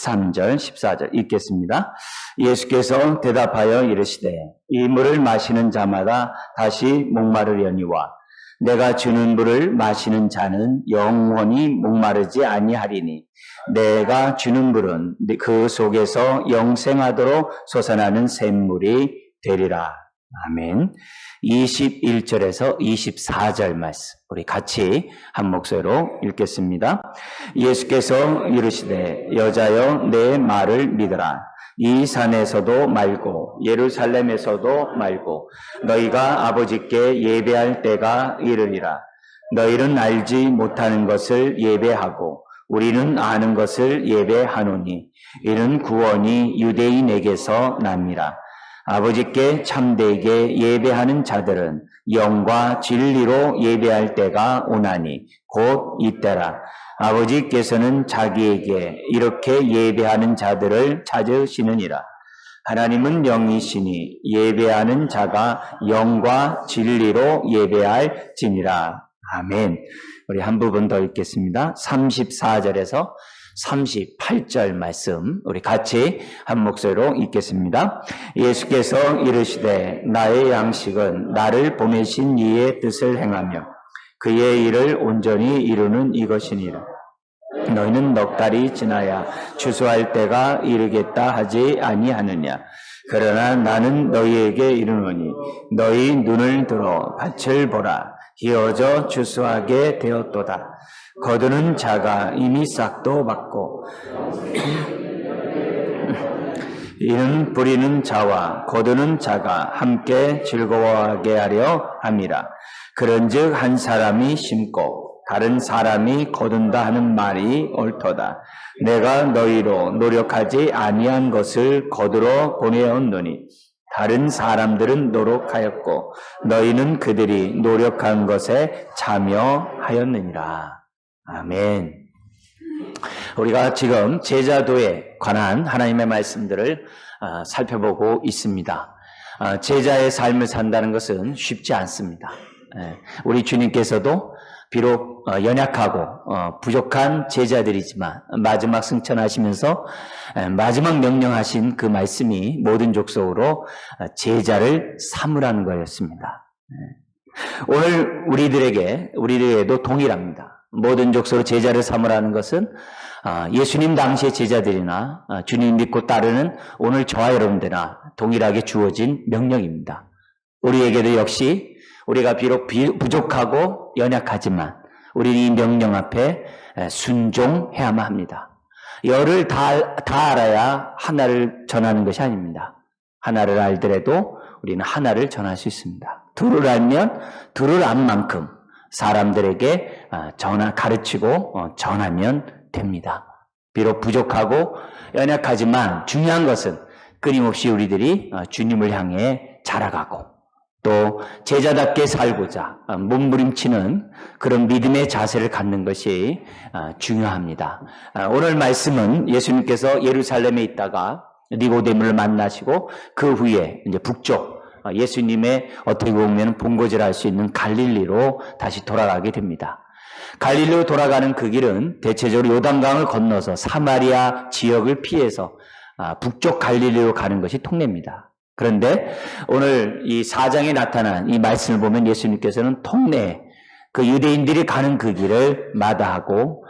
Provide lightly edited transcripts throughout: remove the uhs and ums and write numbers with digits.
13절, 14절 읽겠습니다. 예수께서 대답하여 이르시되 이 물을 마시는 자마다 다시 목마르려니와 내가 주는 물을 마시는 자는 영원히 목마르지 아니하리니 내가 주는 물은 그 속에서 영생하도록 솟아나는 샘물이 되리라. 아멘. 21절에서 24절 말씀 우리 같이 한 목소리로 읽겠습니다. 예수께서 이르시되 여자여 내 말을 믿으라. 이 산에서도 말고 예루살렘에서도 말고 너희가 아버지께 예배할 때가 이르리라. 너희는 알지 못하는 것을 예배하고 우리는 아는 것을 예배하노니 이는 구원이 유대인에게서 납니다. 아버지께 참되게 예배하는 자들은 영과 진리로 예배할 때가 오나니 곧 이때라. 아버지께서는 자기에게 이렇게 예배하는 자들을 찾으시느니라. 하나님은 영이시니 예배하는 자가 영과 진리로 예배할지니라. 아멘. 우리 한 부분 더 읽겠습니다. 34절에서 38절 말씀 우리 같이 한 목소리로 읽겠습니다. 예수께서 이르시되 나의 양식은 나를 보내신 이의 뜻을 행하며 그의 일을 온전히 이루는 이것이니라. 너희는 넉 달이 지나야 추수할 때가 이르겠다 하지 아니하느냐. 그러나 나는 너희에게 이르노니 너희 눈을 들어 밭을 보라. 희어져 추수하게 되었도다. 거두는 자가 이미 싹도 받고 이는 부리는 자와 거두는 자가 함께 즐거워하게 하려 함이라. 그런즉 한 사람이 심고 다른 사람이 거둔다 하는 말이 옳도다. 내가 너희로 노력하지 아니한 것을 거두러 보내었노니 다른 사람들은 노력하였고 너희는 그들이 노력한 것에 참여하였느니라. 아멘. 우리가 지금 제자도에 관한 하나님의 말씀들을 살펴보고 있습니다. 제자의 삶을 산다는 것은 쉽지 않습니다. 우리 주님께서도 비록 연약하고 부족한 제자들이지만 마지막 승천하시면서 마지막 명령하신 그 말씀이 모든 족속으로 제자를 삼으라는 거였습니다. 오늘 우리들에게도 동일합니다. 모든 족속으로 제자를 삼으라는 것은 예수님 당시의 제자들이나 주님 믿고 따르는 오늘 저와 여러분들이나 동일하게 주어진 명령입니다. 우리에게도 역시 우리가 비록 부족하고 연약하지만 우리는 이 명령 앞에 순종해야만 합니다. 열을 다 알아야 하나를 전하는 것이 아닙니다. 하나를 알더라도 우리는 하나를 전할 수 있습니다. 둘을 알면 둘을 안 만큼 사람들에게 가르치고 전하면 됩니다. 비록 부족하고 연약하지만 중요한 것은 끊임없이 우리들이 주님을 향해 자라가고 또 제자답게 살고자 몸부림치는 그런 믿음의 자세를 갖는 것이 중요합니다. 오늘 말씀은 예수님께서 예루살렘에 있다가 니고데모를 만나시고 그 후에 이제 북쪽 예수님의 어떻게 보면 본거지를 수 있는 갈릴리로 다시 돌아가게 됩니다. 갈릴리로 돌아가는 그 길은 대체적으로 요단강을 건너서 사마리아 지역을 피해서 북쪽 갈릴리로 가는 것이 통례입니다. 그런데 오늘 이 4장에 나타난 이 말씀을 보면 예수님께서는 통례, 그 유대인들이 가는 그 길을 마다하고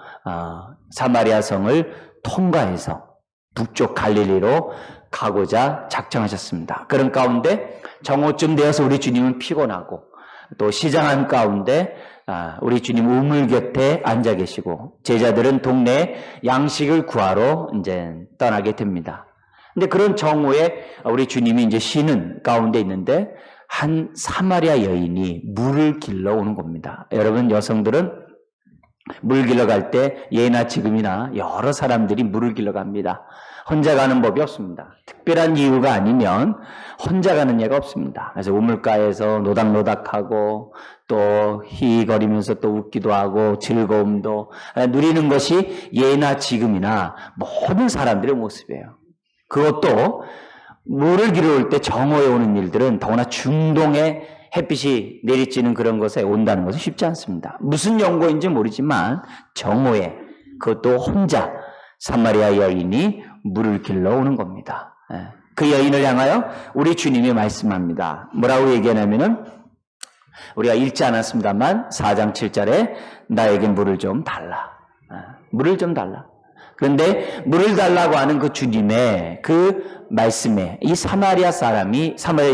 사마리아 성을 통과해서 북쪽 갈릴리로 가고자 작정하셨습니다. 그런 가운데 정오쯤 되어서 우리 주님은 피곤하고 또 시장한 가운데 우리 주님 우물 곁에 앉아 계시고 제자들은 동네에 양식을 구하러 이제 떠나게 됩니다. 근데 그런 정오에 우리 주님이 이제 쉬는 가운데 있는데 한 사마리아 여인이 물을 길러 오는 겁니다. 여러분 여성들은 물 길러 갈 때 예나 지금이나 여러 사람들이 물을 길러 갑니다. 혼자 가는 법이 없습니다. 특별한 이유가 아니면 혼자 가는 예가 없습니다. 그래서 우물가에서 노닥노닥하고 또 희거리면서 또 웃기도 하고 즐거움도 누리는 것이 예나 지금이나 모든 사람들의 모습이에요. 그것도 물을 길러 올 때 정오에 오는 일들은 더구나 중동의 햇빛이 내리쬐는 그런 곳에 온다는 것은 쉽지 않습니다. 무슨 연고인지 모르지만 정오에 그것도 혼자 사마리아 여인이 물을 길러 오는 겁니다. 그 여인을 향하여 우리 주님이 말씀합니다. 뭐라고 얘기하냐면은 우리가 읽지 않았습니다만 4장 7절에 나에게 물을 좀 달라. 물을 좀 달라. 그런데 물을 달라고 하는 그 주님의 그 말씀에 이 사마리아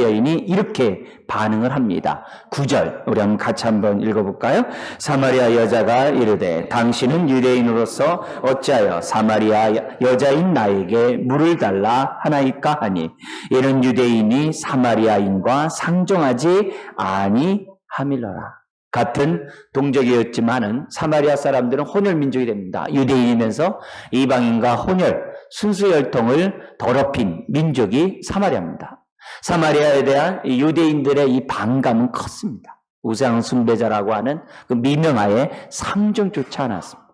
여인이 이렇게 반응을 합니다. 9절 우리 같이 한번 읽어볼까요? 사마리아 여자가 이르되 당신은 유대인으로서 어찌하여 사마리아 여자인 나에게 물을 달라 하나이까 하니 이는 유대인이 사마리아인과 상종하지 아니함일러라. 같은 동족이었지만은 사마리아 사람들은 혼혈 민족이 됩니다. 유대인이면서 이방인과 혼혈, 순수 혈통을 더럽힌 민족이 사마리아입니다. 사마리아에 대한 유대인들의 이 반감은 컸습니다. 우상 숭배자라고 하는 그 미명하에 상종조차 않았습니다.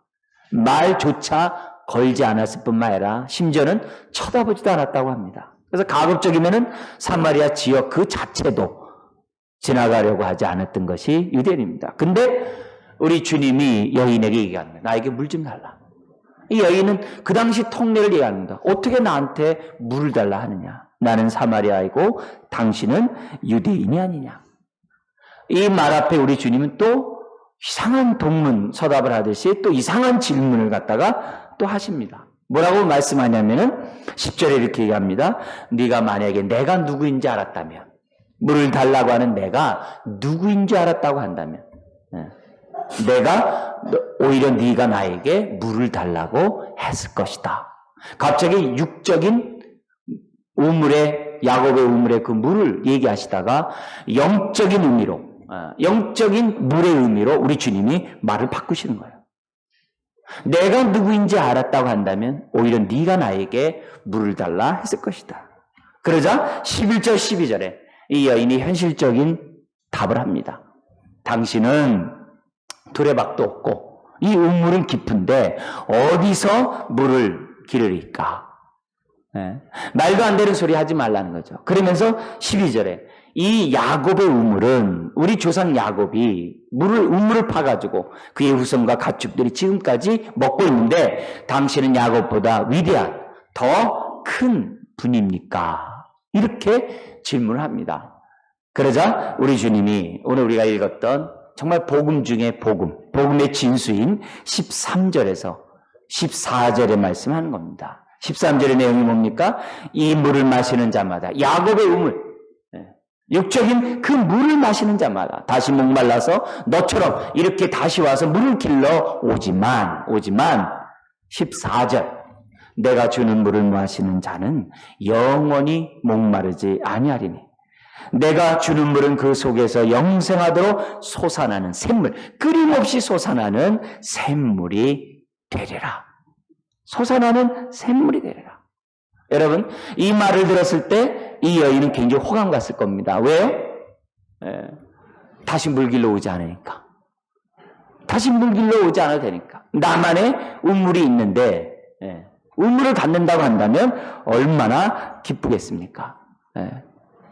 말조차 걸지 않았을 뿐만 아니라 심지어는 쳐다보지도 않았다고 합니다. 그래서 가급적이면은 사마리아 지역 그 자체도 지나가려고 하지 않았던 것이 유대인입니다. 근데 우리 주님이 여인에게 얘기합니다. 나에게 물 좀 달라. 이 여인은 그 당시 통례를 얘기합니다. 어떻게 나한테 물을 달라 하느냐. 나는 사마리아이고 당신은 유대인이 아니냐. 이 말 앞에 우리 주님은 또 이상한 동문 서답을 하듯이 또 이상한 질문을 갖다가 또 하십니다. 뭐라고 말씀하냐면은 10절에 이렇게 얘기합니다. 네가 만약에 내가 누구인지 알았다면, 물을 달라고 하는 내가 누구인지 알았다고 한다면, 내가 오히려 네가 나에게 물을 달라고 했을 것이다. 갑자기 육적인 우물의 야곱의 우물의 그 물을 얘기하시다가 영적인 의미로, 영적인 물의 의미로 우리 주님이 말을 바꾸시는 거예요. 내가 누구인지 알았다고 한다면 오히려 네가 나에게 물을 달라 했을 것이다. 그러자 11절 12절에 이 여인이 현실적인 답을 합니다. 당신은 두레박도 없고 이 우물은 깊은데 어디서 물을 기르리까? 말도 안 되는 소리 하지 말라는 거죠. 그러면서 12절에 이 야곱의 우물은 우리 조상 야곱이 우물을 파가지고 그의 후손과 가축들이 지금까지 먹고 있는데 당신은 야곱보다 위대한 더 큰 분입니까? 이렇게 질문을 합니다. 그러자 우리 주님이 오늘 우리가 읽었던 정말 복음 중에 복음의 진수인 13절에서 14절에 말씀하는 겁니다. 13절의 내용이 뭡니까? 이 물을 마시는 자마다, 야곱의 우물, 육적인 그 물을 마시는 자마다 다시 목말라서 너처럼 이렇게 다시 와서 물을 길러 오지만 14절 내가 주는 물을 마시는 자는 영원히 목마르지 아니하리니 내가 주는 물은 그 속에서 영생하도록 솟아나는 샘물, 끊임없이 솟아나는 샘물이 되리라. 솟아나는 샘물이 되리라. 여러분, 이 말을 들었을 때 이 여인은 굉장히 호감 갔을 겁니다. 왜요? 다시 물 길러 오지 않으니까. 다시 물 길러 오지 않아도 되니까. 나만의 우물이 있는데 우물을 갖는다고 한다면 얼마나 기쁘겠습니까?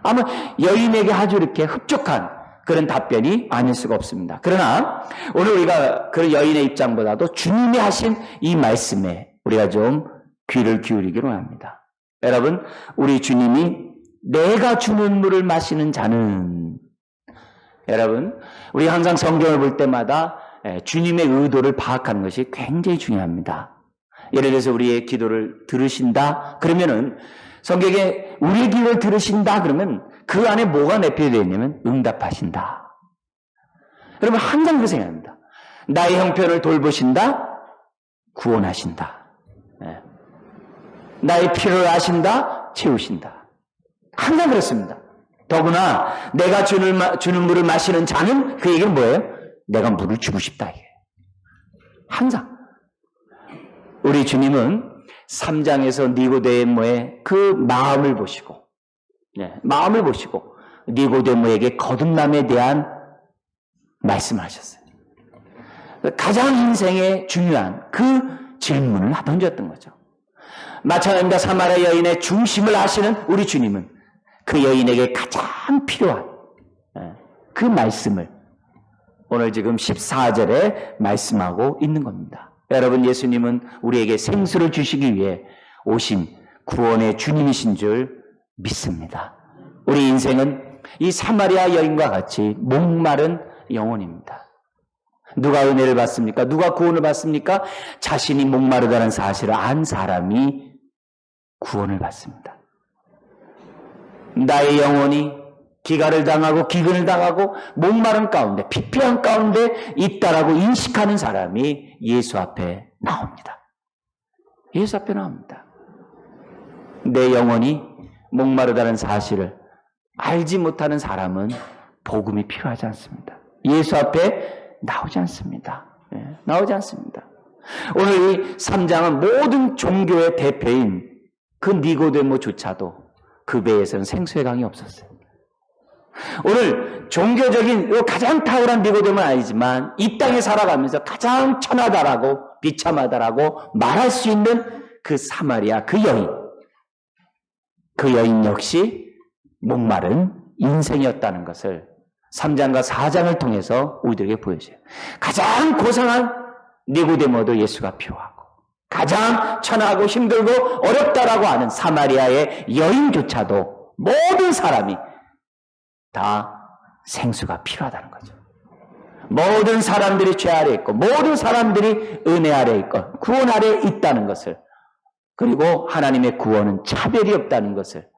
아마 여인에게 아주 이렇게 흡족한 그런 답변이 아닐 수가 없습니다. 그러나 오늘 우리가 그 여인의 입장보다도 주님이 하신 이 말씀에 우리가 좀 귀를 기울이기로 합니다. 여러분, 우리 주님이 내가 주는 물을 마시는 자는, 여러분, 우리 항상 성경을 볼 때마다 주님의 의도를 파악하는 것이 굉장히 중요합니다. 예를 들어서 우리의 기도를 들으신다 그러면은 성경에 우리의 기도를 들으신다 그러면 그 안에 뭐가 내포되어 있냐면 응답하신다. 여러분, 항상 그 생각합니다. 나의 형편을 돌보신다, 구원하신다. 나의 필요를 아신다, 채우신다. 항상 그렇습니다. 더구나 내가 주는 물을 마시는 자는 그 얘기는 뭐예요? 내가 물을 주고 싶다. 이게 항상 우리 주님은 3장에서 니고데모의 그 마음을 보시고 니고데모에게 거듭남에 대한 말씀을 하셨어요. 가장 인생에 중요한 그 질문을 던졌던 거죠. 마찬가지입니다. 사마리아 여인의 중심을 아시는 우리 주님은 그 여인에게 가장 필요한 그 말씀을 오늘 지금 14절에 말씀하고 있는 겁니다. 여러분, 예수님은 우리에게 생수를 주시기 위해 오신 구원의 주님이신 줄 믿습니다. 우리 인생은 이 사마리아 여인과 같이 목마른 영혼입니다. 누가 은혜를 받습니까? 누가 구원을 받습니까? 자신이 목마르다는 사실을 안 사람이 구원을 받습니다. 나의 영혼이 기갈을 당하고 기근을 당하고 목마른 가운데 피폐한 가운데 있다라고 인식하는 사람이 예수 앞에 나옵니다. 예수 앞에 나옵니다. 내 영혼이 목마르다는 사실을 알지 못하는 사람은 복음이 필요하지 않습니다. 예수 앞에 나오지 않습니다. 나오지 않습니다. 오늘 이 3장은 모든 종교의 대표인 그 니고데모조차도 그 배에서는 생수의 강이 없었어요. 오늘 종교적인 가장 탁월한 니고데모는 아니지만 이 땅에 살아가면서 가장 천하다라고 비참하다라고 말할 수 있는 그 사마리아 그 여인 역시 목마른 인생이었다는 것을 3장과 4장을 통해서 우리들에게 보여줘요. 가장 고상한 니고데모도 예수가 필요하고 가장 천하고 힘들고 어렵다라고 하는 사마리아의 여인조차도 모든 사람이 다 생수가 필요하다는 거죠. 모든 사람들이 죄 아래 있고 모든 사람들이 은혜 아래 있고 구원 아래 있다는 것을, 그리고 하나님의 구원은 차별이 없다는 것을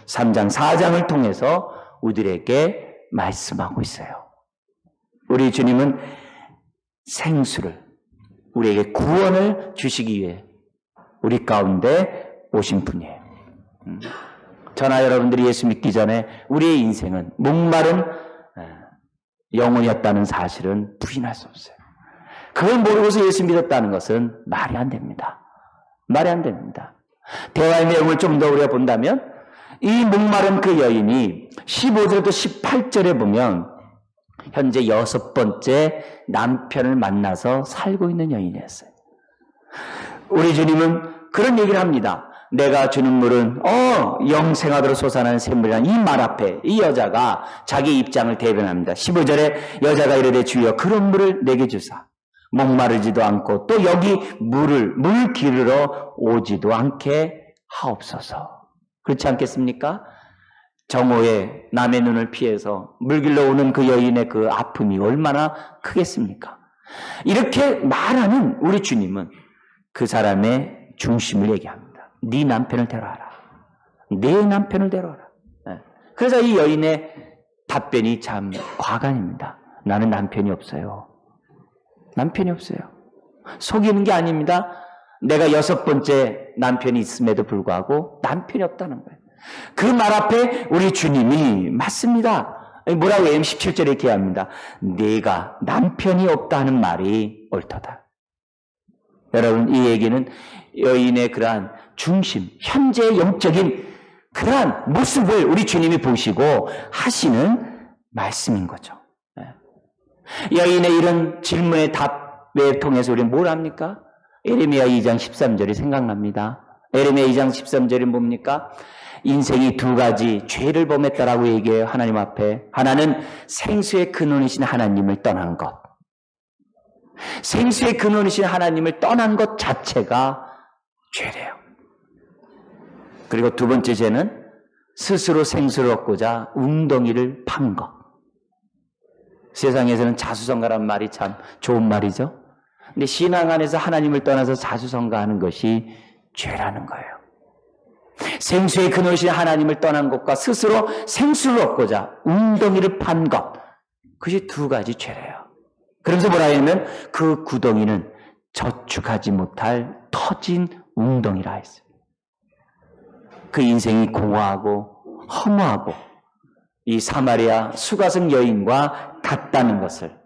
3장 4장을 통해서 우리들에게 말씀하고 있어요. 우리 주님은 생수를, 우리에게 구원을 주시기 위해 우리 가운데 오신 분이에요. 저나 여러분들이 예수 믿기 전에 우리의 인생은 목마른 영혼이었다는 사실은 부인할 수 없어요. 그걸 모르고서 예수 믿었다는 것은 말이 안 됩니다. 말이 안 됩니다. 대화의 내용을 좀 더 우리가 본다면 이 목마른 그 여인이 15절부터 18절에 보면 현재 6번째 남편을 만나서 살고 있는 여인이었어요. 우리 주님은 그런 얘기를 합니다. 내가 주는 물은 영생하도록 솟아나는 샘물이라는 이 말 앞에 이 여자가 자기 입장을 대변합니다. 15절에 여자가 이르되 주여 그런 물을 내게 주사 목마르지도 않고 또 여기 물 기르러 오지도 않게 하옵소서. 그렇지 않겠습니까? 정오에 남의 눈을 피해서 물 길러 오는 그 여인의 그 아픔이 얼마나 크겠습니까? 이렇게 말하는 우리 주님은 그 사람의 중심을 얘기합니다. 네 남편을 데려와라. 내 남편을 데려와라. 그래서 이 여인의 답변이 참 과간입니다. 나는 남편이 없어요. 남편이 없어요. 속이는 게 아닙니다. 내가 6번째 남편이 있음에도 불구하고 남편이 없다는 거예요. 그 말 앞에 우리 주님이 맞습니다. 뭐라고 해요? 17절에 이렇게 합니다. 네가 남편이 없다는 말이 옳도다. 여러분, 이 얘기는 여인의 그러한 중심, 현재의 영적인 그러한 모습을 우리 주님이 보시고 하시는 말씀인 거죠. 여인의 이런 질문의 답을 통해서 우리는 뭘 합니까? 에레미야 2장 13절이 생각납니다. 에레미야 2장 13절이 뭡니까? 인생이 두 가지 죄를 범했다라고 얘기해요. 하나님 앞에. 하나는 생수의 근원이신 하나님을 떠난 것. 생수의 근원이신 하나님을 떠난 것 자체가 죄래요. 그리고 두 번째 죄는 스스로 생수를 얻고자 웅덩이를 판 것. 세상에서는 자수성가란 말이 참 좋은 말이죠. 근데 신앙 안에서 하나님을 떠나서 자수성가하는 것이 죄라는 거예요. 생수의 근원이신 하나님을 떠난 것과 스스로 생수를 얻고자 웅덩이를 판 것. 그것이 두 가지 죄래요. 그러면서 뭐라 하냐면 그 구덩이는 저축하지 못할 터진 웅덩이라 했어요. 그 인생이 공허하고 허무하고 이 사마리아 수가성 여인과 같다는 것을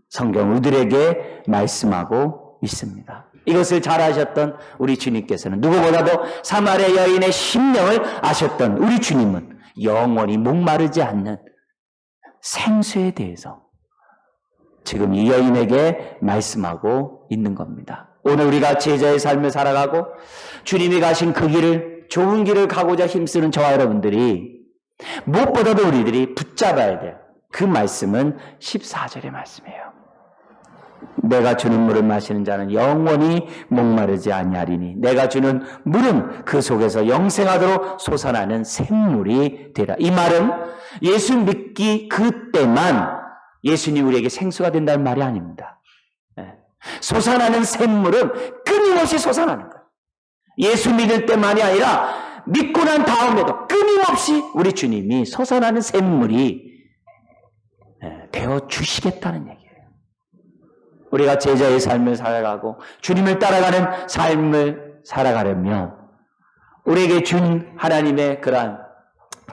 성경 우리들에게 말씀하고 있습니다. 이것을 잘 아셨던 우리 주님께서는 누구보다도 사마리아 여인의 심령을 아셨던 우리 주님은 영원히 목마르지 않는 생수에 대해서 지금 이 여인에게 말씀하고 있는 겁니다. 오늘 우리가 제자의 삶을 살아가고 주님이 가신 그 길을, 좋은 길을 가고자 힘쓰는 저와 여러분들이 무엇보다도 우리들이 붙잡아야 돼요. 그 말씀은 14절의 말씀이에요. 내가 주는 물을 마시는 자는 영원히 목마르지 아니하리니 내가 주는 물은 그 속에서 영생하도록 솟아나는 샘물이 되라. 이 말은 예수 믿기 그때만 예수님 우리에게 생수가 된다는 말이 아닙니다. 솟아나는 샘물은 끊임없이 솟아나는 거예요. 예수 믿을 때만이 아니라 믿고 난 다음에도 끊임없이 우리 주님이 솟아나는 샘물이 되어 주시겠다는 얘기예요. 우리가 제자의 삶을 살아가고 주님을 따라가는 삶을 살아가려면 우리에게 준 하나님의 그러한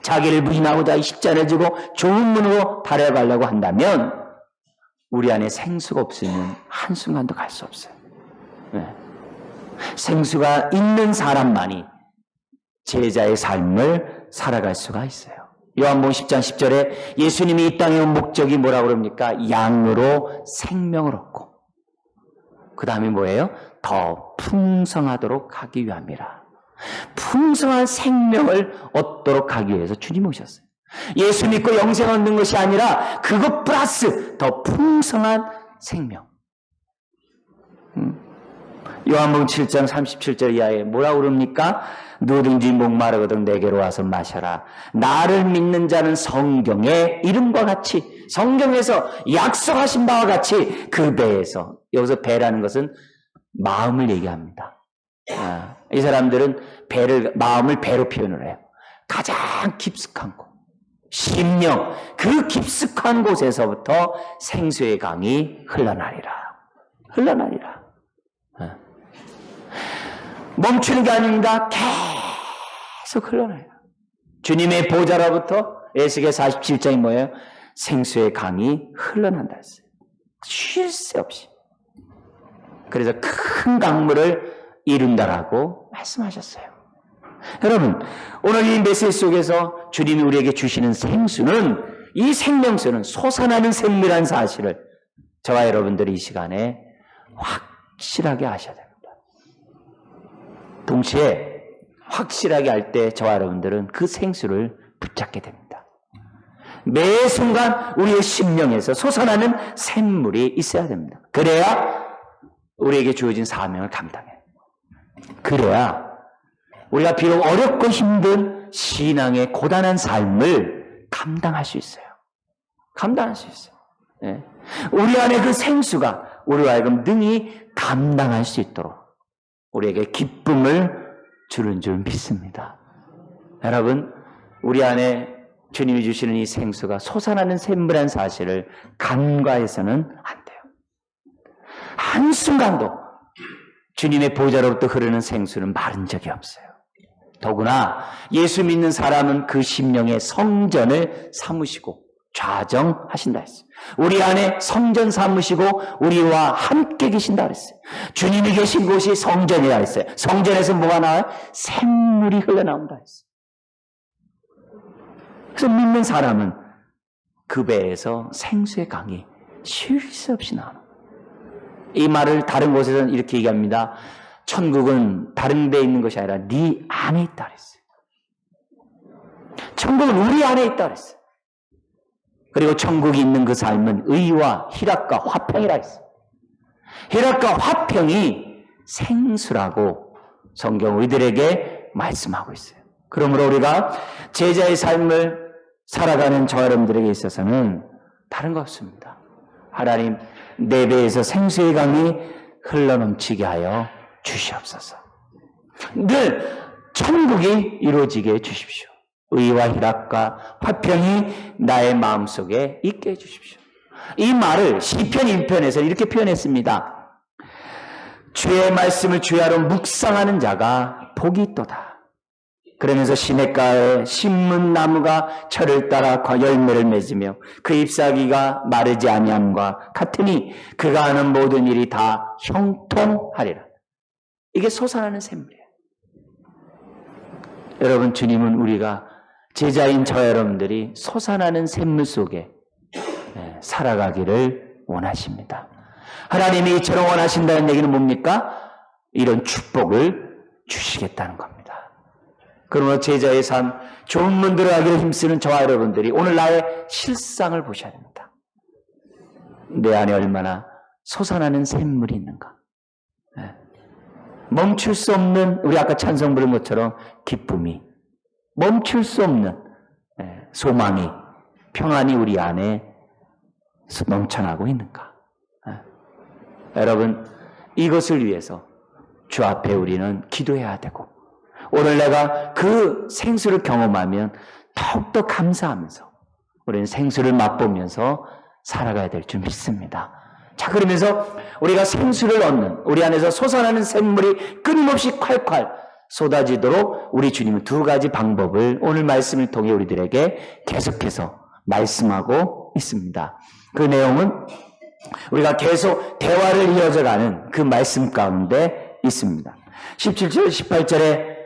자기를 부인하고자 십자가를 지고 좋은 문으로 달려가려고 한다면 우리 안에 생수가 없으면 한순간도 갈 수 없어요. 생수가 있는 사람만이 제자의 삶을 살아갈 수가 있어요. 요한복음 10장 10절에 예수님이 이 땅에 온 목적이 뭐라고 그럽니까? 양으로 생명을 얻고 그 다음에 뭐예요? 더 풍성하도록 하기 위함이라. 풍성한 생명을 얻도록 하기 위해서 주님 오셨어요. 예수 믿고 영생 얻는 것이 아니라 그것 플러스 더 풍성한 생명. 요한복음 7장 37절 이하에 뭐라고 그럽니까? 누구든지 목마르거든 내게로 와서 마셔라. 나를 믿는 자는 성경의 이름과 같이 성경에서 약속하신 바와 같이 그 배에서, 여기서 배라는 것은 마음을 얘기합니다. 이 사람들은 마음을 배로 표현을 해요. 가장 깊숙한 곳, 심령, 그 깊숙한 곳에서부터 생수의 강이 흘러나리라. 멈추는 게 아닙니다. 계속 흘러나요. 주님의 보좌로부터 에스겔 47장이 뭐예요? 생수의 강이 흘러난다 했어요. 쉴 새 없이. 그래서 큰 강물을 이룬다라고 말씀하셨어요. 여러분, 오늘 이 메시지 속에서 주님이 우리에게 주시는 생수는, 이 생명수는 솟아나는 샘물이라는 사실을 저와 여러분들이 이 시간에 확실하게 아셔야 됩니다. 동시에 확실하게 알 때 저와 여러분들은 그 생수를 붙잡게 됩니다. 매 순간 우리의 심령에서 솟아나는 샘물이 있어야 됩니다. 그래야 우리에게 주어진 사명을 감당해요. 그래야 우리가 비록 어렵고 힘든 신앙의 고단한 삶을 감당할 수 있어요. 네. 우리 안에 그 생수가 우리와 하여금 능히 감당할 수 있도록 우리에게 기쁨을 주는 줄 믿습니다. 여러분, 우리 안에 주님이 주시는 이 생수가 솟아나는 샘물이라는 사실을 간과해서는 안 돼요. 한순간도 주님의 보좌로부터 흐르는 생수는 마른 적이 없어요. 더구나 예수 믿는 사람은 그 심령의 성전을 삼으시고 좌정하신다 했어요. 우리 안에 성전 삼으시고 우리와 함께 계신다 그랬어요. 주님이 계신 곳이 성전이라 했어요. 성전에서 뭐가 나와요? 샘물이 흘러나온다 했어요. 그래서 믿는 사람은 그 배에서 생수의 강이 쉴 새 없이 나와요. 이 말을 다른 곳에서는 이렇게 얘기합니다. 천국은 다른 데에 있는 것이 아니라 네 안에 있다 그랬어요. 천국은 우리 안에 있다 그랬어요. 그리고 천국이 있는 그 삶은 의와 희락과 화평이라 했어요. 희락과 화평이 생수라고 성경 우리들에게 말씀하고 있어요. 그러므로 우리가 제자의 삶을 살아가는 저 여러분들에게 있어서는 다른 거 없습니다. 하나님, 내 배에서 생수의 강이 흘러넘치게 하여 주시옵소서. 늘 천국이 이루어지게 해주십시오. 의와 희락과 화평이 나의 마음속에 있게 해주십시오. 이 말을 시편 1편에서 이렇게 표현했습니다. 주의 말씀을 주야로 묵상하는 자가 복이 있도다. 그러면서 시냇가에 신문나무가 철을 따라 열매를 맺으며 그 잎사귀가 마르지 아니함과 같으니 그가 하는 모든 일이 다 형통하리라. 이게 솟아나는 샘물이에요. 여러분, 주님은 우리가 제자인 저 여러분들이 솟아나는 샘물 속에 살아가기를 원하십니다. 하나님이 이처럼 원하신다는 얘기는 뭡니까? 이런 축복을 주시겠다는 겁니다. 그러므로 제자의 삶, 좋은 문 들어가기를 힘쓰는 저와 여러분들이 오늘 나의 실상을 보셔야 됩니다. 내 안에 얼마나 솟아나는 샘물이 있는가? 멈출 수 없는, 우리 아까 찬송 부른 것처럼 기쁨이, 멈출 수 없는 소망이, 평안이 우리 안에 넘쳐나고 있는가? 여러분, 이것을 위해서 주 앞에 우리는 기도해야 되고, 오늘 내가 그 생수를 경험하면 더욱더 감사하면서 우리는 생수를 맛보면서 살아가야 될 줄 믿습니다. 자, 그러면서 우리가 생수를 얻는, 우리 안에서 솟아나는 샘물이 끊임없이 콸콸 쏟아지도록 우리 주님은 두 가지 방법을 오늘 말씀을 통해 우리들에게 계속해서 말씀하고 있습니다. 그 내용은 우리가 계속 대화를 이어져가는 그 말씀 가운데 있습니다. 17절, 18절에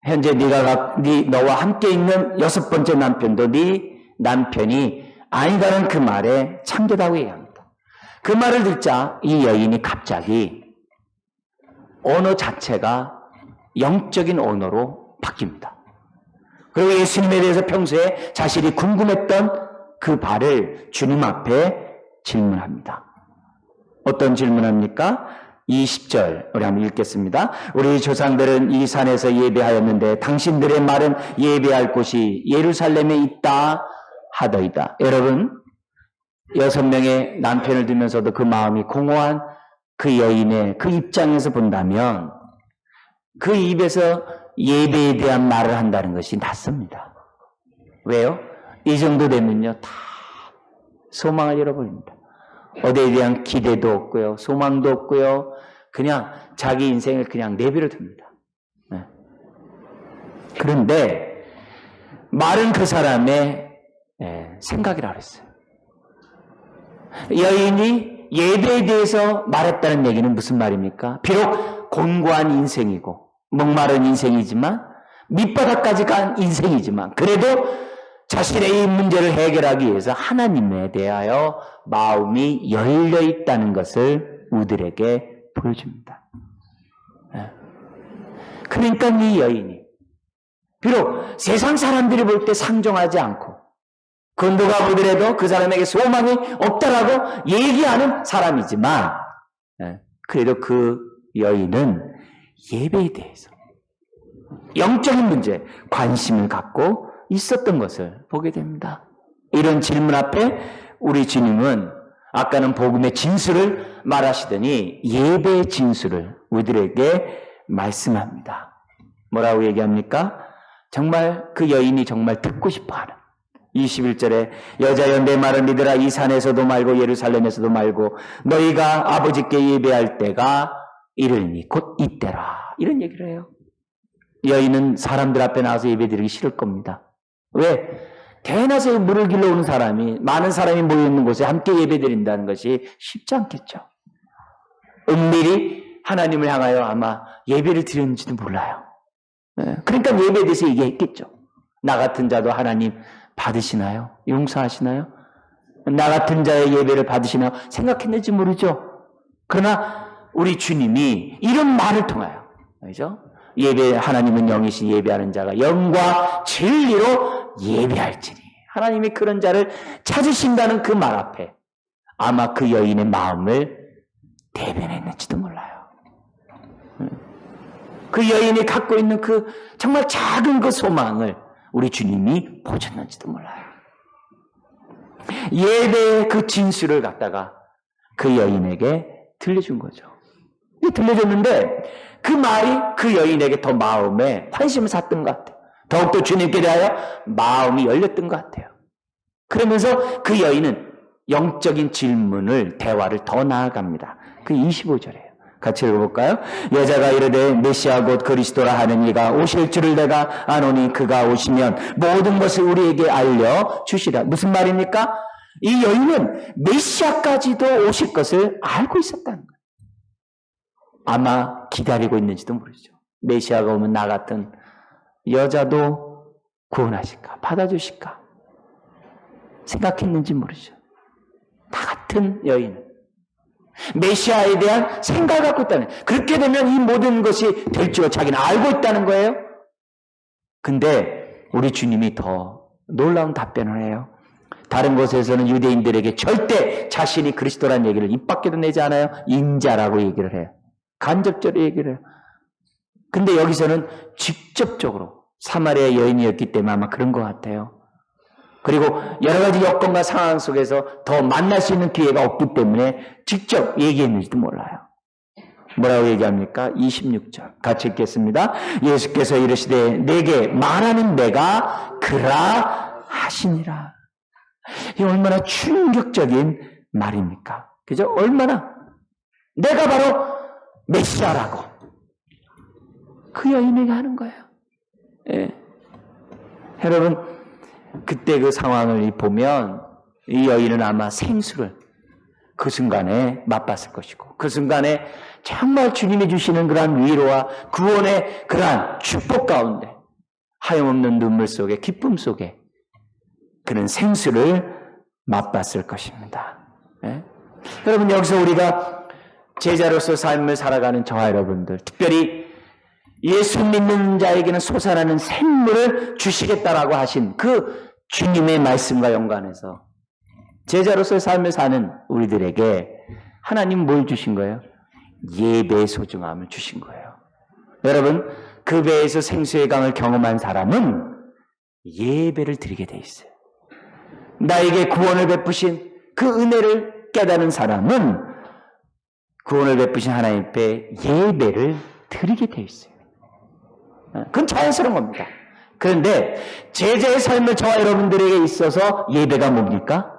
현재 너와 함께 있는 여섯 번째 남편도 네 남편이 아니다는 그 말에 참되다고 얘기합니다. 그 말을 듣자 이 여인이 갑자기 언어 자체가 영적인 언어로 바뀝니다. 그리고 예수님에 대해서 평소에 자신이 궁금했던 그 바를 주님 앞에 질문합니다. 어떤 질문합니까? 20절 우리 한번 읽겠습니다. 우리 조상들은 이 산에서 예배하였는데 당신들의 말은 예배할 곳이 예루살렘에 있다 하더이다. 여러분, 6명의 남편을 두면서도 그 마음이 공허한 그 여인의 그 입장에서 본다면 그 입에서 예배에 대한 말을 한다는 것이 낯섭니다. 왜요? 이 정도 되면요, 다 소망을 잃어버립니다. 어디에 대한 기대도 없고요, 소망도 없고요, 그냥 자기 인생을 그냥 내버려 둡니다. 네. 그런데 말은 그 사람의 생각이라 그랬어요. 여인이 예배에 대해서 말했다는 얘기는 무슨 말입니까? 비록 곤고한 인생이고 목마른 인생이지만 밑바닥까지 간 인생이지만 그래도 자신의 이 문제를 해결하기 위해서 하나님에 대하여 마음이 열려 있다는 것을 우리들에게 보여줍니다. 그러니까 이 여인이 비록 세상 사람들이 볼 때 상종하지 않고 그 누가 보더라도 그 사람에게 소망이 없다라고 얘기하는 사람이지만 그래도 그 여인은 예배에 대해서 영적인 문제에 관심을 갖고 있었던 것을 보게 됩니다. 이런 질문 앞에 우리 주님은 아까는 복음의 진수를 말하시더니 예배의 진수를 우리들에게 말씀합니다. 뭐라고 얘기합니까? 정말 그 여인이 정말 듣고 싶어하는 21절에 여자여 내 말을 믿으라. 이 산에서도 말고 예루살렘에서도 말고 너희가 아버지께 예배할 때가 이르니 곧 이때라. 이런 얘기를 해요. 여인은 사람들 앞에 나와서 예배드리기 싫을 겁니다. 왜? 대낮에 물을 길러 오는 사람이 많은 사람이 모여있는 곳에 함께 예배드린다는 것이 쉽지 않겠죠. 은밀히 하나님을 향하여 아마 예배를 드렸는지도 몰라요. 그러니까 예배에 대해서 얘기했겠죠. 나 같은 자도 하나님 받으시나요? 용서하시나요? 나 같은 자의 예배를 받으시나요? 생각했는지 모르죠. 그러나 우리 주님이 이런 말을 통하여, 그죠? 예배, 하나님은 영이신 예배하는 자가 영과 진리로 예배할지니. 하나님이 그런 자를 찾으신다는 그 말 앞에 아마 그 여인의 마음을 대변했는지도 몰라요. 그 여인이 갖고 있는 그 정말 작은 그 소망을 우리 주님이 보셨는지도 몰라요. 예배의 그 진수를 갖다가 그 여인에게 들려준 거죠. 들려줬는데 그 말이 그 여인에게 더 마음에 관심을 샀던 것 같아요. 더욱더 주님께 대하여 마음이 열렸던 것 같아요. 그러면서 그 여인은 영적인 질문을, 대화를 더 나아갑니다. 그 25절이에요. 같이 읽어볼까요? 여자가 이르되 메시아 곧 그리스도라 하는 이가 오실 줄을 내가 아노니 그가 오시면 모든 것을 우리에게 알려주시라. 무슨 말입니까? 이 여인은 메시아까지도 오실 것을 알고 있었다는 거예요. 아마 기다리고 있는지도 모르죠. 메시아가 오면 나 같은 여자도 구원하실까? 받아주실까? 생각했는지 모르죠. 나 같은 여인은 메시아에 대한 생각을 갖고 있다는 거예요. 그렇게 되면 이 모든 것이 될 줄 자기는 알고 있다는 거예요. 근데 우리 주님이 더 놀라운 답변을 해요. 다른 곳에서는 유대인들에게 절대 자신이 그리스도라는 얘기를 입 밖에도 내지 않아요. 인자라고 얘기를 해요. 간접적으로 얘기를 해요. 근데 여기서는 직접적으로 사마리아 여인이었기 때문에 아마 그런 것 같아요. 그리고 여러 가지 여건과 상황 속에서 더 만날 수 있는 기회가 없기 때문에 직접 얘기했는지도 몰라요. 뭐라고 얘기합니까? 26절 같이 읽겠습니다. 예수께서 이르시되 내게 말하는 내가 그라 하시니라. 이 얼마나 충격적인 말입니까? 그죠? 얼마나 내가 바로 메시아라고 그 여인에게 하는 거예요. 예. 여러분 그때 그 상황을 보면 이 여인은 아마 생수를 그 순간에 맛봤을 것이고 그 순간에 정말 주님이 주시는 그러한 위로와 구원의 그러한 축복 가운데 하염없는 눈물 속에 기쁨 속에 그는 생수를 맛봤을 것입니다. 예? 여러분 여기서 우리가 제자로서 삶을 살아가는 저와 여러분들 특별히 예수 믿는 자에게는 솟아나는 샘물을 주시겠다라고 하신 그 주님의 말씀과 연관해서 제자로서의 삶을 사는 우리들에게 하나님 뭘 주신 거예요? 예배의 소중함을 주신 거예요. 여러분 그 배에서 생수의 강을 경험한 사람은 예배를 드리게 돼 있어요. 나에게 구원을 베푸신 그 은혜를 깨닫는 사람은 구원을 베푸신 하나님 앞에 예배를 드리게 돼 있어요. 그건 자연스러운 겁니다. 그런데 제자의 삶을 저와 여러분들에게 있어서 예배가 뭡니까?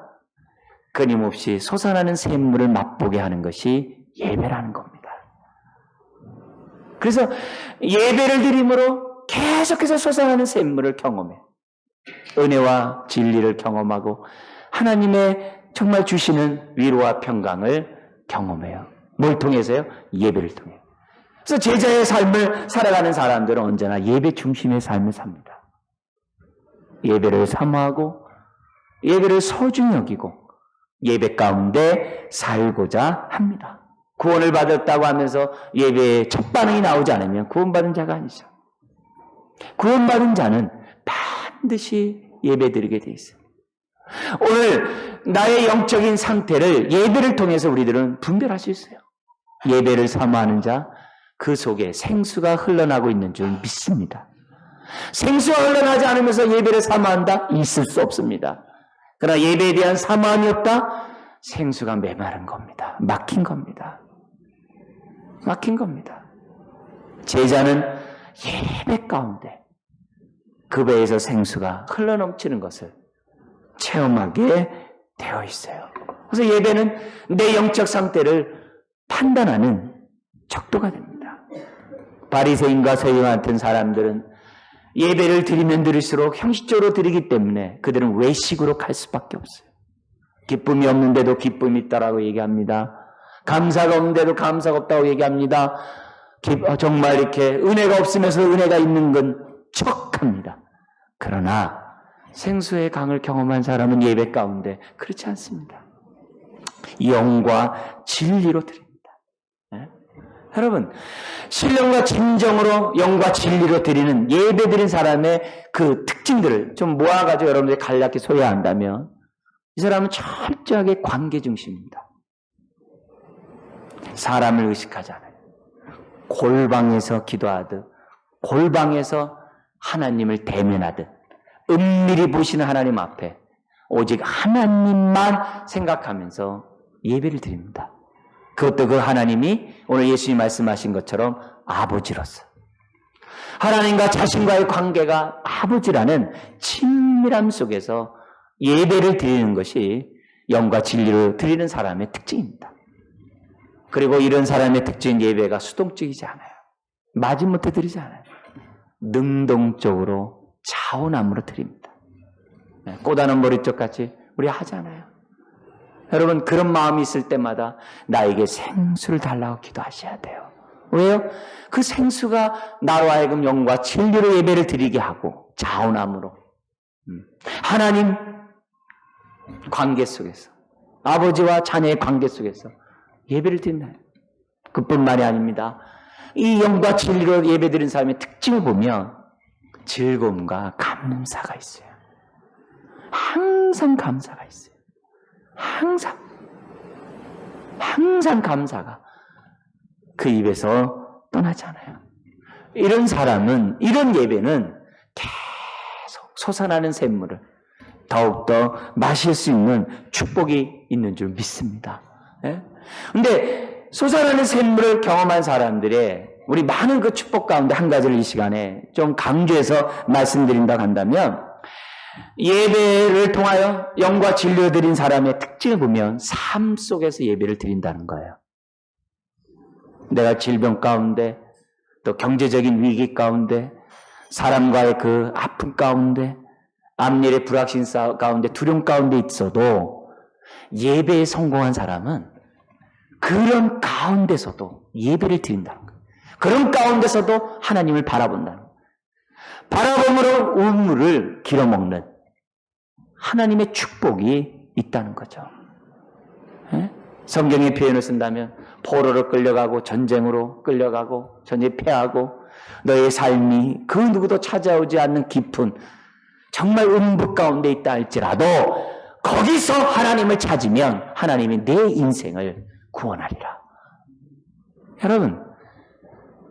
끊임없이 솟아나는 샘물을 맛보게 하는 것이 예배라는 겁니다. 그래서 예배를 드림으로 계속해서 솟아나는 샘물을 경험해. 은혜와 진리를 경험하고 하나님의 정말 주시는 위로와 평강을 경험해요. 뭘 통해서요? 예배를 통해요. 그래서 제자의 삶을 살아가는 사람들은 언제나 예배 중심의 삶을 삽니다. 예배를 사모하고 예배를 소중히 여기고 예배 가운데 살고자 합니다. 구원을 받았다고 하면서 예배에 첫 반응이 나오지 않으면 구원받은 자가 아니죠. 구원받은 자는 반드시 예배드리게 돼 있어요. 오늘 나의 영적인 상태를 예배를 통해서 우리들은 분별할 수 있어요. 예배를 사모하는 자, 그 속에 생수가 흘러나고 있는 줄 믿습니다. 생수가 흘러나지 않으면서 예배를 사모한다? 있을 수 없습니다. 그러나 예배에 대한 사모함이 없다? 생수가 메마른 겁니다. 막힌 겁니다. 막힌 겁니다. 제자는 예배 가운데 그 배에서 생수가 흘러넘치는 것을 체험하게 되어 있어요. 그래서 예배는 내 영적 상태를 판단하는 척도가 됩니다. 바리새인과 서기관 같은 사람들은 예배를 드리면 드릴수록 형식적으로 드리기 때문에 그들은 외식으로 갈 수밖에 없어요. 기쁨이 없는데도 기쁨이 있다라고 얘기합니다. 감사가 없는데도 감사가 없다고 얘기합니다. 정말 이렇게 은혜가 없으면서 은혜가 있는 건 척합니다. 그러나 생수의 강을 경험한 사람은 예배 가운데 그렇지 않습니다. 영과 진리로 드립니다. 네? 여러분, 신령과 진정으로 영과 진리로 드리는 예배 드린 사람의 그 특징들을 좀 모아가지고 여러분들이 간략히 소개한다면 이 사람은 철저하게 관계 중심입니다. 사람을 의식하지 않아요. 골방에서 기도하듯 골방에서 하나님을 대면하듯 은밀히 보시는 하나님 앞에 오직 하나님만 생각하면서 예배를 드립니다. 그것도 그 하나님이 오늘 예수님이 말씀하신 것처럼 아버지로서 하나님과 자신과의 관계가 아버지라는 친밀함 속에서 예배를 드리는 것이 영과 진리로 드리는 사람의 특징입니다. 그리고 이런 사람의 특징 예배가 수동적이지 않아요. 마지못해 드리지 않아요. 능동적으로 자원함으로 드립니다. 꽃하는 머리쪽같이 우리 하잖아요. 여러분 그런 마음이 있을 때마다 나에게 생수를 달라고 기도하셔야 돼요. 왜요? 그 생수가 나로 하여금 영과 진리로 예배를 드리게 하고 자원함으로 하나님 관계 속에서 아버지와 자녀의 관계 속에서 예배를 드린다. 그뿐만이 아닙니다. 이 영과 진리로 예배드린 사람의 특징을 보면 즐거움과 감사가 있어요. 항상 감사가 있어요. 항상 감사가 그 입에서 떠나지 않아요. 이런 사람은, 이런 예배는 계속 솟아나는 샘물을 더욱더 마실 수 있는 축복이 있는 줄 믿습니다. 근데 솟아나는 샘물을 경험한 사람들의 우리 많은 그 축복 가운데 한 가지를 이 시간에 좀 강조해서 말씀드린다고 한다면, 예배를 통하여 영과 진리를 드린 사람의 특징을 보면 삶 속에서 예배를 드린다는 거예요. 내가 질병 가운데, 또 경제적인 위기 가운데, 사람과의 그 아픔 가운데, 앞일의 불확신 가운데, 두려움 가운데 있어도 예배에 성공한 사람은 그런 가운데서도 예배를 드린다는 거예요. 그런 가운데서도 하나님을 바라본다는 거예요. 바라봄으로 우물을 길어먹는 하나님의 축복이 있다는 거죠. 성경의 표현을 쓴다면 포로로 끌려가고 전쟁으로 끌려가고 전쟁에 패하고 너의 삶이 그 누구도 찾아오지 않는 깊은 정말 음부 가운데 있다 할지라도 거기서 하나님을 찾으면 하나님이 내 인생을 구원하리라. 여러분,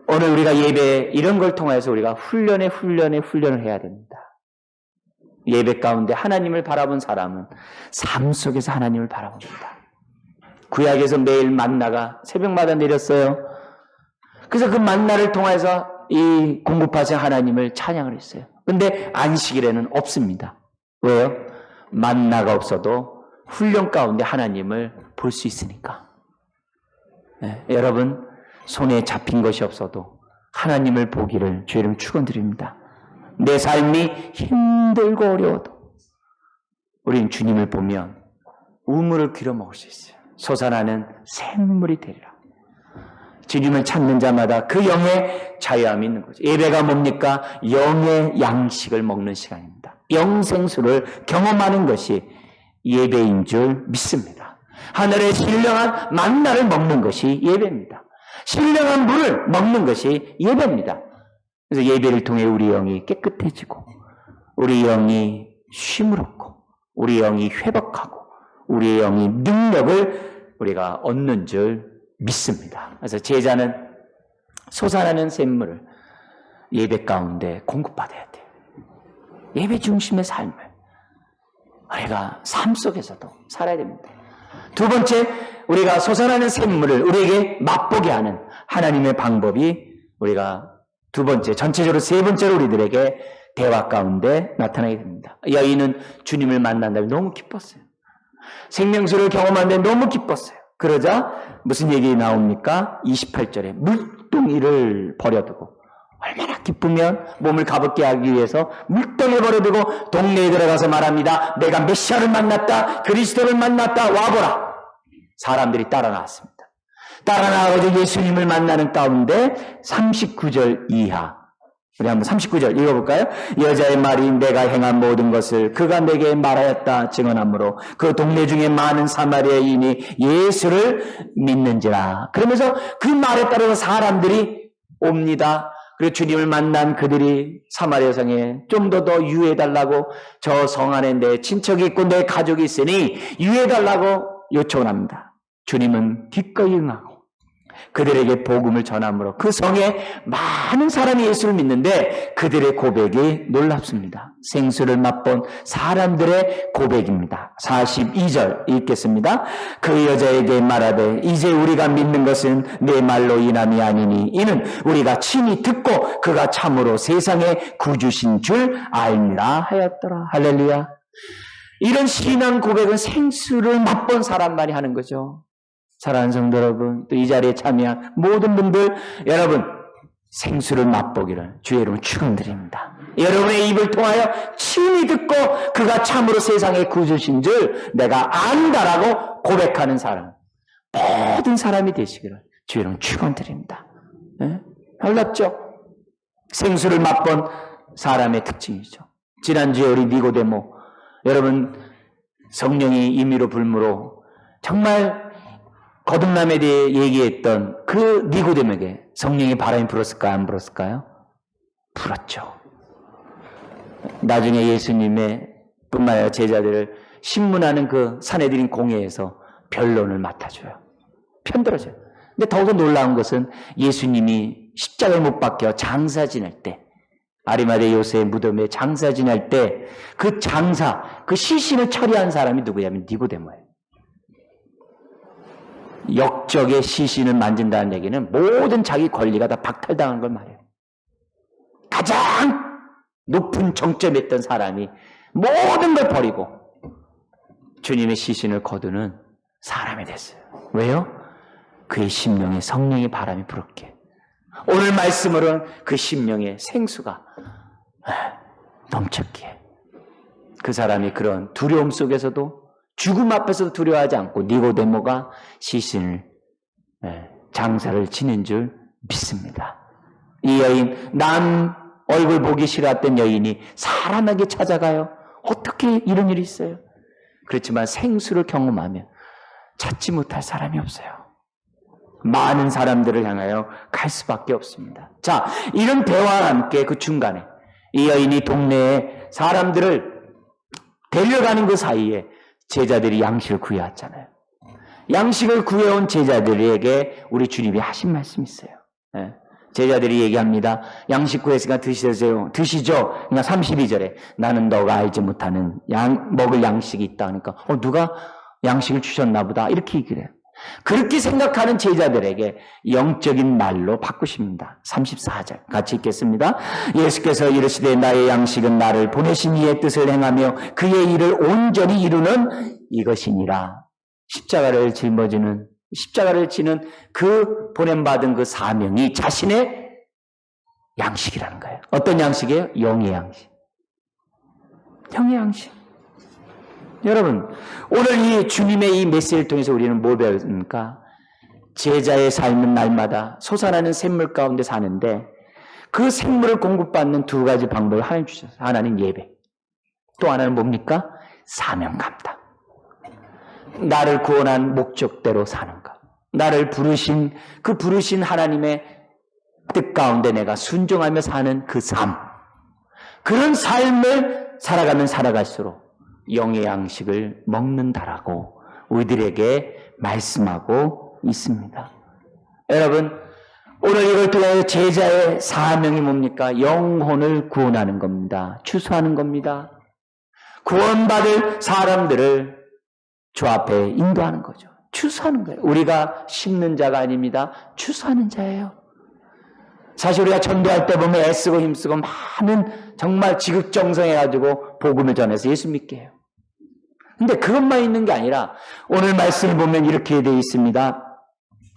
오늘 우리가 예배 이런 걸 통해서 우리가 훈련을 해야 됩니다. 예배 가운데 하나님을 바라본 사람은 삶 속에서 하나님을 바라봅니다. 구약에서 매일 만나가 새벽마다 내렸어요. 그래서 그 만나를 통해서 이 공급하신 하나님을 찬양을 했어요. 근데 안식일에는 없습니다. 왜요? 만나가 없어도 훈련 가운데 하나님을 볼 수 있으니까. 여러분, 손에 잡힌 것이 없어도 하나님을 보기를 주의 이름 축원드립니다. 내 삶이 힘들고 어려워도 우리는 주님을 보면 우물을 길어먹을 수 있어요. 솟아나는 샘물이 되리라. 주님을 찾는 자마다 그 영의 자유함이 있는 거죠. 예배가 뭡니까? 영의 양식을 먹는 시간입니다. 영생수를 경험하는 것이 예배인 줄 믿습니다. 하늘의 신령한 만나를 먹는 것이 예배입니다. 신령한 물을 먹는 것이 예배입니다. 그래서 예배를 통해 우리 영이 깨끗해지고 우리 영이 쉼을 얻고 우리 영이 회복하고 우리의 영이 능력을 우리가 얻는 줄 믿습니다. 그래서 제자는 솟아나는 샘물을 예배 가운데 공급받아야 돼요. 예배 중심의 삶을 우리가 삶 속에서도 살아야 됩니다. 두 번째, 우리가 솟아나는 샘물을 우리에게 맛보게 하는 하나님의 방법이 우리가 두 번째, 전체적으로 세 번째로 우리들에게 대화 가운데 나타나게 됩니다. 여인은 주님을 만난다면 너무 기뻤어요. 생명수를 경험하는데 너무 기뻤어요. 그러자 무슨 얘기 나옵니까? 28절에 물동이를 버려두고 얼마나 기쁘면 몸을 가볍게 하기 위해서 물동이를 버려두고 동네에 들어가서 말합니다. 내가 메시아를 만났다. 그리스도를 만났다. 와보라. 사람들이 따라 나왔습니다. 따라 나와서 예수님을 만나는 가운데 39절 이하, 우리 한번 39절 읽어볼까요? 여자의 말이 내가 행한 모든 것을 그가 내게 말하였다 증언하므로 그 동네 중에 많은 사마리아인이 예수를 믿는지라. 그러면서 그 말에 따라서 사람들이 옵니다. 그리고 주님을 만난 그들이 사마리아 성에 좀 더 유해달라고, 저 성 안에 내 친척이 있고 내 가족이 있으니 유해달라고 요청을 합니다. 주님은 기꺼이 응하고 그들에게 복음을 전함으로 그 성에 많은 사람이 예수를 믿는데 그들의 고백이 놀랍습니다. 생수를 맛본 사람들의 고백입니다. 42절 읽겠습니다. 그 여자에게 말하되 이제 우리가 믿는 것은 내 말로 인함이 아니니 이는 우리가 친히 듣고 그가 참으로 세상의 구주신 줄 알미라 하였더라. 할렐루야. 이런 신앙 고백은 생수를 맛본 사람만이 하는 거죠. 사랑하는 성도 여러분, 또 이 자리에 참여한 모든 분들, 여러분 생수를 맛보기를 주의 이름으로 축원드립니다. 여러분의 입을 통하여 친히 듣고 그가 참으로 세상의 구주신 줄 내가 안다라고 고백하는 사람, 모든 사람이 되시기를 주의 이름으로 축원드립니다. 놀랍죠? 생수를 맛본 사람의 특징이죠. 지난주에 우리 니고데모, 여러분 성령이 임의로 불무로 정말 거듭남에 대해 얘기했던 그 니고데모에게 성령의 바람이 불었을까요? 안 불었을까요? 불었죠. 나중에 예수님의 뿐만 아니라 제자들을 신문하는 그 사내들인 공회에서 변론을 맡아줘요. 편들어줘요. 근데 더욱더 놀라운 것은 예수님이 십자가에 못 박혀 장사 지낼 때, 아리마대 요새의 무덤에 장사 지낼 때 그 장사, 그 시신을 처리한 사람이 누구냐면 니고데모예요. 역적의 시신을 만진다는 얘기는 모든 자기 권리가 다 박탈당한 걸 말해요. 가장 높은 정점에 있던 사람이 모든 걸 버리고 주님의 시신을 거두는 사람이 됐어요. 왜요? 그의 심령에 성령의 바람이 불었기에. 오늘 말씀으로는 그 심령의 생수가 넘쳤기에 그 사람이 그런 두려움 속에서도 죽음 앞에서도 두려워하지 않고 니고데모가 시신을 장사를 지낸 줄 믿습니다. 이 여인, 남 얼굴 보기 싫었던 여인이 사람에게 찾아가요. 어떻게 이런 일이 있어요? 그렇지만 생수를 경험하면 찾지 못할 사람이 없어요. 많은 사람들을 향하여 갈 수밖에 없습니다. 자, 이런 대화와 함께 그 중간에 이 여인이 동네에 사람들을 데려가는 그 사이에 제자들이 양식을 구해왔잖아요. 양식을 구해온 제자들에게 우리 주님이 하신 말씀이 있어요. 제자들이 얘기합니다. 양식 구했으니까 드시죠. 그러니까 32절에 나는 너가 알지 못하는 먹을 양식이 있다 하니까 누가 양식을 주셨나 보다 이렇게 얘기를 해요. 그렇게 생각하는 제자들에게 영적인 말로 바꾸십니다. 34절 같이 읽겠습니다. 예수께서 이르시되 나의 양식은 나를 보내신 이의 뜻을 행하며 그의 일을 온전히 이루는 이것이니라. 십자가를 지는 그 보냄받은 그 사명이 자신의 양식이라는 거예요. 어떤 양식이에요? 영의 양식. 영의 양식. 여러분, 오늘 이 주님의 이 메시지를 통해서 우리는 뭘 배웠습니까? 제자의 삶은 날마다 솟아나는 샘물 가운데 사는데 그 샘물을 공급받는 두 가지 방법을 하나님 주셨어요. 하나는 예배, 또 하나는 뭡니까? 사명 감당. 나를 구원한 목적대로 사는 것. 나를 부르신 하나님의 뜻 가운데 내가 순종하며 사는 그 삶. 그런 삶을 살아가면 살아갈수록 영의 양식을 먹는다라고 우리들에게 말씀하고 있습니다. 여러분, 오늘 이걸 통해 제자의 사명이 뭡니까? 영혼을 구원하는 겁니다. 추수하는 겁니다. 구원받을 사람들을 주 앞에 인도하는 거죠. 추수하는 거예요. 우리가 심는 자가 아닙니다. 추수하는 자예요. 사실 우리가 전도할 때 보면 애쓰고 힘쓰고 많은 정말 지극정성해가지고 복음을 전해서 예수 믿게 해요. 근데 그것만 있는 게 아니라 오늘 말씀을 보면 이렇게 되어 있습니다.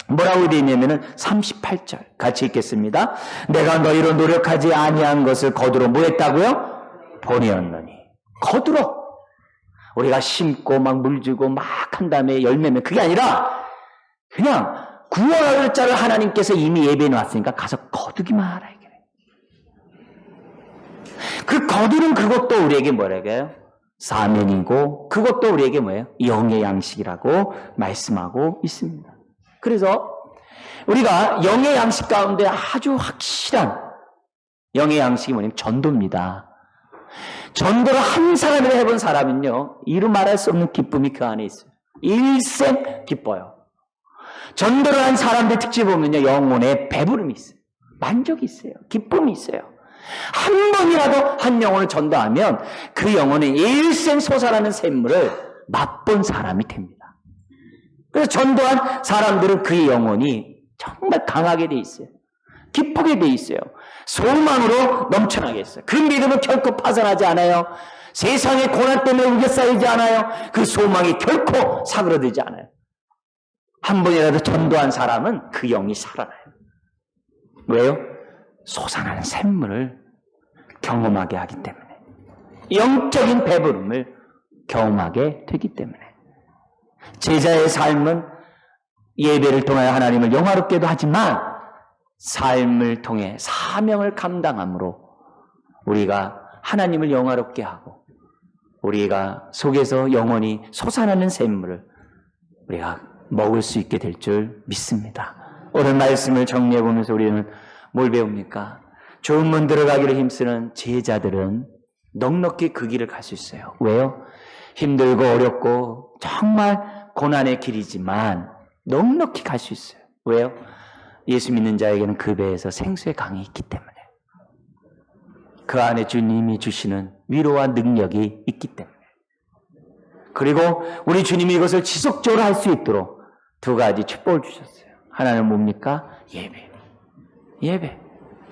뭐라고 되어 있냐면은 38절 같이 읽겠습니다. 내가 너희로 노력하지 아니한 것을 거두러 뭐 했다고요? 보내었느니. 거두러. 우리가 심고 막 물주고 막 한 다음에 열매면 그게 아니라 그냥 구원할 자를 하나님께서 이미 예배해 놨으니까 가서 거두기만 하라. 그 거두는 그것도 우리에게 뭐라고요? 사명이고 그것도 우리에게 뭐예요? 영의 양식이라고 말씀하고 있습니다. 그래서 우리가 영의 양식 가운데 아주 확실한 영의 양식이 뭐냐면 전도입니다. 전도를 한 사람이라 해본 사람은요, 이루 말할 수 없는 기쁨이 그 안에 있어요. 일생 기뻐요. 전도를 한 사람들 특징 보면요, 영혼에 배부름이 있어요. 만족이 있어요. 기쁨이 있어요. 한 번이라도 한 영혼을 전도하면 그 영혼은 일생 솟아나는 샘물을 맛본 사람이 됩니다. 그래서 전도한 사람들은 그의 영혼이 정말 강하게 돼 있어요. 기쁘게 돼 있어요. 소망으로 넘쳐나게 있어요. 그 믿음은 결코 파산하지 않아요. 세상의 고난 때문에 우겨싸이지 않아요. 그 소망이 결코 사그러들지 않아요. 한 번이라도 전도한 사람은 그 영이 살아나요. 왜요? 솟아나는 샘물을 경험하게 하기 때문에, 영적인 배부름을 경험하게 되기 때문에. 제자의 삶은 예배를 통하여 하나님을 영화롭게도 하지만 삶을 통해 사명을 감당함으로 우리가 하나님을 영화롭게 하고 우리가 속에서 영원히 솟아나는 샘물을 우리가 먹을 수 있게 될 줄 믿습니다. 오늘 말씀을 정리해 보면서 우리는 뭘 배웁니까? 좋은 문 들어가기를 힘쓰는 제자들은 넉넉히 그 길을 갈 수 있어요. 왜요? 힘들고 어렵고 정말 고난의 길이지만 넉넉히 갈 수 있어요. 왜요? 예수 믿는 자에게는 그 배에서 생수의 강이 있기 때문에. 그 안에 주님이 주시는 위로와 능력이 있기 때문에. 그리고 우리 주님이 이것을 지속적으로 할 수 있도록 두 가지 축복을 주셨어요. 하나는 뭡니까? 예배. 예배.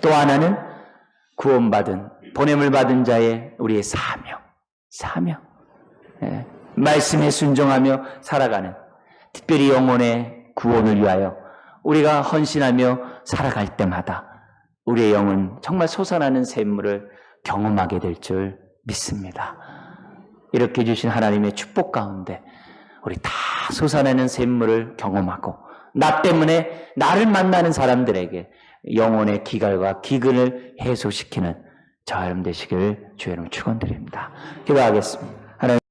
또 하나는 구원받은, 보냄을 받은 자의 우리의 사명. 사명. 예. 말씀에 순종하며 살아가는, 특별히 영혼의 구원을 위하여 우리가 헌신하며 살아갈 때마다 우리의 영은 정말 솟아나는 샘물을 경험하게 될 줄 믿습니다. 이렇게 주신 하나님의 축복 가운데 우리 다 솟아나는 샘물을 경험하고 나 때문에 나를 만나는 사람들에게 영혼의 기갈과 기근을 해소시키는 저 여러분 되시길 주의 이름으로 축원드립니다. 기도하겠습니다.